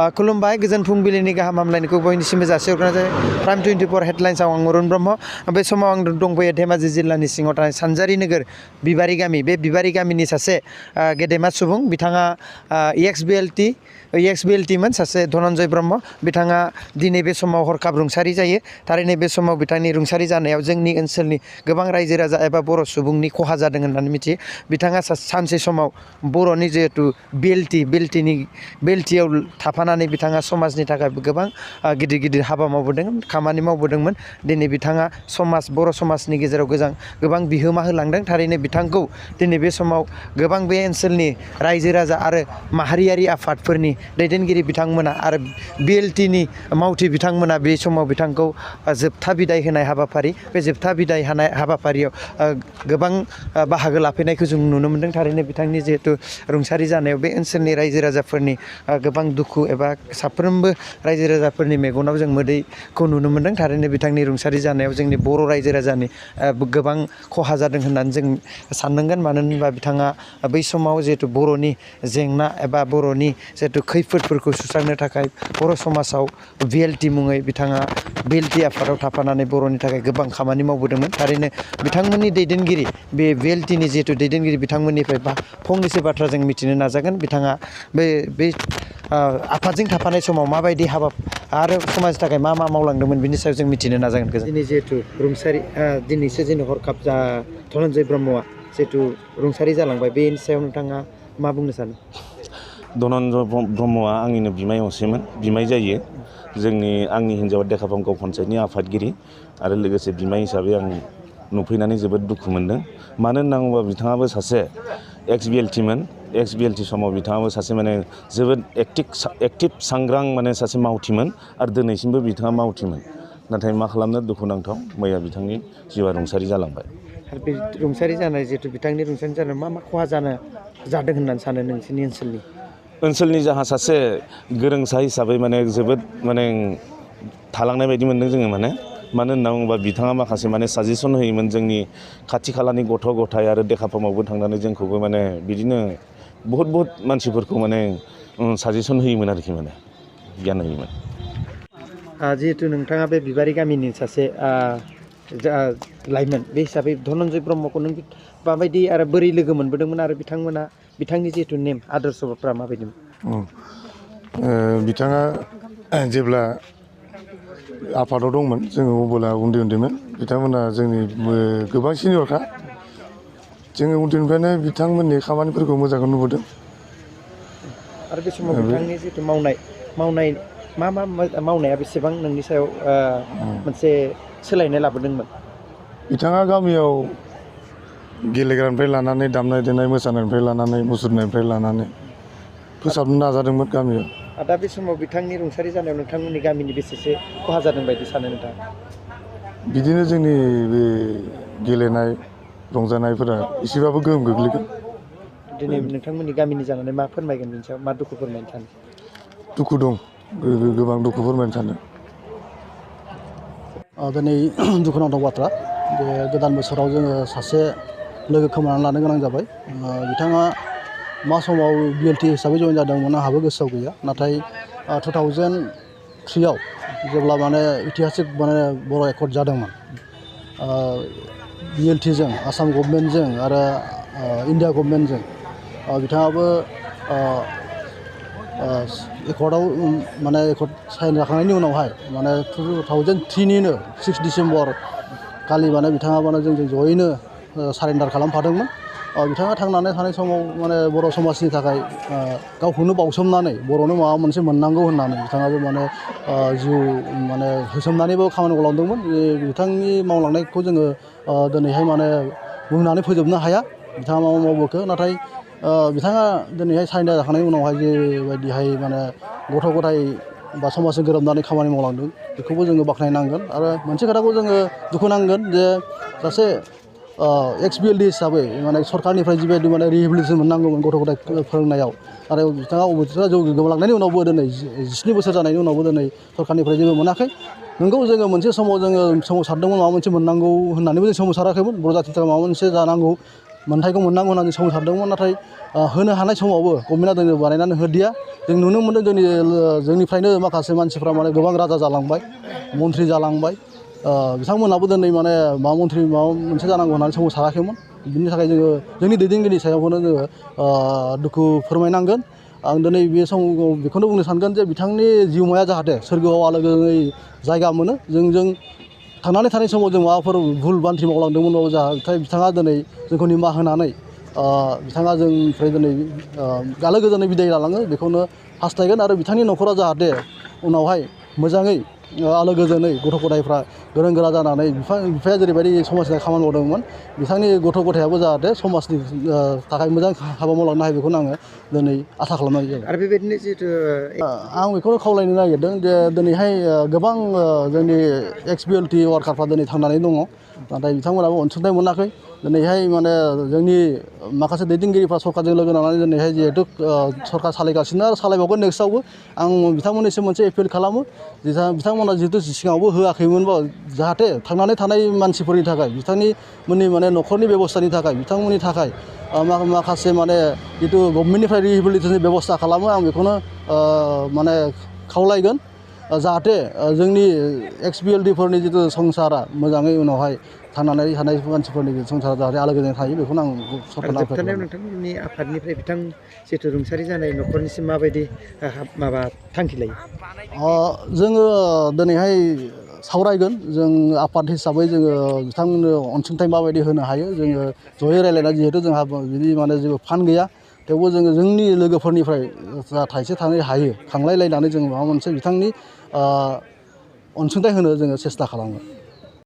खुलुमबाय गोजोन फुंबिलिनि गाहाम हामलायनायखौ बयनिसिमबो जासिहरग्रोनाय जाबाय प्राइम 24 हेडलाइन्सआव आं अरुण ब्रह्म बे समाव आं दंफैयो धेमाजि जिल्लानि सिङाव थानाय सानजारि नोगोर बिबारि गामि बे बिबारि गामिनि सासे गेदेमा सुबुं बिथाङा एक्स BLT मोन सासे धनन्जय ब्रह्म बिथाङा दिनै बे समाव हरखाब रुंसारि जायो थारैनो बे समाव बिथांनि रुंसारि जानायाव जोंनि ओनसोलनि गोबां रायजो राजा एबा बर' सुबुंनि खहा जादों होननानै मिथियो बिथाङा सानसे समाव बर'नि जिहेतु BLTआव थाफानानै बिथाङा समाजनि थाखाय गोबां गिदिर गिदिर हाबा मावबोदों खामानि मावबोदोंमोन दिनै बिथाङा बर' समाजनि गेजेराव गोबां बिहोमा होलांदों थारैनो बिथांखौ दिनै बे समाव गोबां बे ओनसोलनि रायजो राजा आरो माहारियारि आफादफोरनि दैदेनगिरि बिथांमोना आरो BLTनि मावथि बिथांमोना बे समाव बिथांखौ जोबथा बिदाय होनाय हाबाफारि बे जोबथा बिदाय होनाय हाबाफारियाव गोबां बाहागो लाफैनायखौ जों नुनो मोन्दों थारैनो बिथांनि जिहेतु रुंसारि जानायाव बे ओनसोलनि रायजो राजाफोरनि गोबां दुखु एबा साफ्रोमबो रायजो राजाफोरनि मेगनाव जों मोदैखौ नुनो मोन्दों थारैनो बिथांनि रुंसारि जानायाव जोंनि बर' रायजो राजानि गोबां खहा जादों होननानै जों साननांगोन मानो होनबा बिथाङा बै समाव जिहेतु बर'नि जेंना एबा बर'नि जिहेतु खैफोदफोरखौ सुस्रांनो थाखाय बर' समाजाव BLT मुङै बिथाङा BLT आफादाव थाफानानै बर'नि थाखाय गोबां खामानि मावबोदोंमोन थारैनो बिथांमोननि दैदेनगिरि बे BLTनि जिहेतु दैदेनगिरि बिथांमोननिफ्राय फंनैसो बाथ्रा जों मिथिनो नाजागोन बिथाङा बे आफादजों थाफानाय समाव माबायदि हाबा आरो समाजनि थाखाय मा मावलांदोंमोन बिनि सायाव जों मिथिनो नाजागोन दिनै जिहेतु रुंसारि दिनैसो जोंनि हरखाब धनन्जय ब्रह्मआ जिहेतु रुंसारि जालांबाय बेनि सायाव नोंथाङा मा बुंनो सानो धनन्जय ब्रह्मआ आंनिनो बिमाय असेमोन बिमाय जायो आंनि हिन्जावा देखाफाम गाव पन्सायतनि आफादगिरि आरो लोगोसे बिमाय हिसाबै आं नुफैनानै जोबोद दुखु मोनदों मानो होनना बुङोबा बिथाङाबो सासे एक्स BLT समाव बिथाङाबो सासे माने जोबोद एक्टिभ सांग्रां माने सासे मावथिमोन आरो दिनैसिमबो बिथाङा मावथिमोन नाथाय मा खालामनो दुखुनांथाव मैया बिथांनि जिउआ रुंसारि जालांबाय आरो बे रुंसारि जानाय जिहेतु बिथांनि रुंसारि जानायाव मा खहा जादों होननानै सानो नोंसोरनि ओनसोलनि जाहा सासे गोरोंसा हिसाबै माने जोबोद माने थालांनाय बायदि मोन्दों जोङो मानो होनना बुङोबा बिथाङा माखासे माने साजेसन होयोमोन जोंनि खाथि खालानि गथ' गथाय आरो देखाफामावबो थांनानै जोंखौबो माने बिदिनो बहुत मानसिफोरखौ माने साजेसन होयोमोन आरोखि माने गियान होयोमोन जिहेतु नोंथाङा बे बिबारि गामिनि सासे लाइमोन बे हिसाबै धनन्जय ब्रह्मखौ नों माबायदि आरो बोरै लोगो मोनबोदोंमोन आरो बिथांनि जिहेतु नेम आदर्शफ्रा माबायदिमोन बिथाङा जेब्ला आफादाव दंमोन जोङो अब्ला उन्दैमोन बिथांमोना जोंनि गोबां सिनियरखा जोङो उन्दैनिफ्रायनो बिथांमोननि खामानिफोरखौ मोजांखौ नुबोदों आरो बे समाव बिथांनि जिहेतु मावनाय मा मावनाया बेसेबां नोंनि सायाव मोनसे सोलायनाय लाबोदोंमोन बिथाङा गामियाव गेलेग्रानिफ्राय लानानै दामनाय देनाय मोसानायनिफ्राय लानानै मुसुरनायनिफ्राय लानानै फोसाबनो नाजादोंमोन गामियाव दा बे समाव बिथांनि रुंसारि जानायाव नोंथांमोननि गामिनि बेसेसो खहा जादों बायदि सानो नोंथाङा बिदिनो जोंनि बे गेलेनाय रंजानायफोरा एसेबाबो गोहोम गोग्लैगोन दिनै नोंथांमोननि गामिनि जानानै मा फोरमायगोन बेनि सायाव मा दुखु फोरमायनो सानो दुखु दं गोबां दुखु फोरमायनो सानो दिनै दुखुनांथाव बाथ्रा बे गोदान बोसोराव जोङो सासे लोगो खोमानानै लानो गोनां जाबाय बिथाङा मा समाव BLT हिसाबै जइन जादोंमोन आंहाबो गोसोआव गैया नाथाय 2003 आव जेब्ला माने ऐतिहासिक माने बर' एकर्ड जादोंमोन BLTजों आसाम गभर्नमेन्टजों आरो इन्डिया गभर्नमेन्टजों बिथाङाबो एकर्डआव माने एकर्ड साइन जाखांनायनि उनावहाय माने 2003निनो 6 डिसेम्बर खालि माने बिथाङा माने जोंजों जयैनो सारेन्डार खालामफादोंमोन बिथाङा थांनानै थानाय समाव माने बर' समाजनि थाखाय गावखौनो बावसोमनानै बर'नो माबा मोनसे मोननांगौ होननानै बिथाङाबो माने जिउ माने होसोमनानैबो खामानि मावलांदोंमोन बिथांनि मावलांनायखौ जोङो दिनैहाय माने बुंनानै फोजोबनो हाया बिथाङा मा मावबोखो नाथाय बिथाङा दिनैहाय सारेन्डार जाखांनायनि उनावहाय जेबायदिहाय माने गथ' गथाय बा समाजजों गोरोबनानै खामानि मावलांदों बेखौबो जोङो बाख्नायनांगोन आरो मोनसे खोथाखौ जोङो दुखु नांगोन जे सासे एक्स BLT हिसाबै माने सरकारनिफ्राय जिबायदि माने रिहेबिलिटेसन मोननांगौमोन गथ' गथाय फोरोंनायाव आरो बिथाङा अबथिरा जौ गोमालांनायनि उनावबो दिनै 17 बोसोर जानायनि उनावबो दिनै सरकारनिफ्राय जेबो मोनाखै नोंगौ जोङो मोनसे समाव जोङो सोमावसारदोंमोन माबा मोनसे मोननांगौ होननानैबो जों सोमावसाराखैमोन बर' जाथिनि थाखाय माबा मोनसे जानांगौ मोन्थाइखौ मोननांगौ होननानै सोमावसारदोंमोन नाथाय होनो हानाय समावबो गभर्नमेन्टआ जोंनो बानायनानै होदिया जों नुनो मोन्दों जोंनिफ्रायनो माखासे मानसिफ्रा माने गोबां राजा जालांबाय मन्थ्रि जालांबाय बिथांमोनहाबो दिनै माने माबा मन्थ्रि माबा मोनसे जानांगौ होननानै सोमावसाराखैमोन बिनि थाखाय जोङो जोंनि दैदेनगिरिनि सायावखौनो जोङो दुखु फोरमायनांगोन आं दिनै बे समाव बेखौनो बुंनो सानगोन जे बिथांनि जिउमाया जाहाथे सोरगोआव आलो गोजोनै जायगा मोनो जों थांनानै थानाय समाव जों माबाफोर भुल बान्थि मावलांदोंमोनबाबो जाहाथे बिथाङा दिनै जोंखौ निमाहा होनानै बिथाङा जोंनिफ्राय दिनै आलो गोजोनै बिदाय लालाङो बेखौनो हास्थायगोन आरो बिथांनि न'खरा जाहाथे उनावहाय मोजाङै आलो गोजोनै गथ' गथायफ्रा गोरों गोरा जानानै बिफाया जेरैबायदि समाजनि थाखाय खामानि मावदोंमोन बिथांनि गथ' गथायाबो जाहाथे समाजनि थाखाय मोजां हाबा मावलांनो हायो बेखौनो आङो दिनै आसा खालामनाय जायो आरो बेबायदिनो जिहेथु आं बेखौनो खावलायनो नागिरदों जे दिनैहाय गोबां जोंनि एक्स BLT वार्कारफ्रा दिनै थांनानै दङ नाथाय बिथांमोनाबो अनसुंथाइ मोनाखै दिनैहाय माने जोंनि माखासे दैदेनगिरिफ्रा सरकारजों लोगो नांनानै दिनैहाय जिहेथु सरकार सालायगासिनो आरो सालायबावगोन नेक्स्टआवबो आं बिथांमोननिसिम मोनसे एपिल खालामो बिथांमोना जिहेतु सिगाङावबो होआखैमोनबा जाहाथे थांनानै थानाय मानसिफोरनि थाखाय बिथांमोननि माने न'खरनि बेब'स्थानि थाखाय बिथांमोननि थाखाय माखासे माने जितु गभर्नमेन्टनिफ्राय रिहेबिलिटेसननि बेब'स्था खालामो आं बेखौनो माने खावलायगोन जाहाथे जोंनि एक्स BLTफोरनि जितु संसारा मोजाङै उनावहाय थांनानै थानाय मानसिफोरनि संसारा जाहाथे आलो गोजोनै थायो बेखौनो आं सरकारनाव आपेल जोबथारनायाव खालामो नोंथांमोननि आफादनिफ्राय बिथां जिहेथु रुंसारि जानाय न'खरनिसिम माबायदि माबा थांखि लायो जोङो दिनैहाय सावरायगोन जों आफाद हिसाबै जोङो बिथांमोननो अनसुंथाइ माबायदि होनो हायो जोङो जयै रायज्लायना जिहेथु जोंहा बिदि माने जेबो फान्ड गैया थेवबो जोङो जोंनि लोगोफोरनिफ्राय जा थाइसे थाइनै हायो खांलायलायनानै जों माबा मोनसे बिथांनि अनसुंथाइ होनो जोङो सेस्था खालामगोन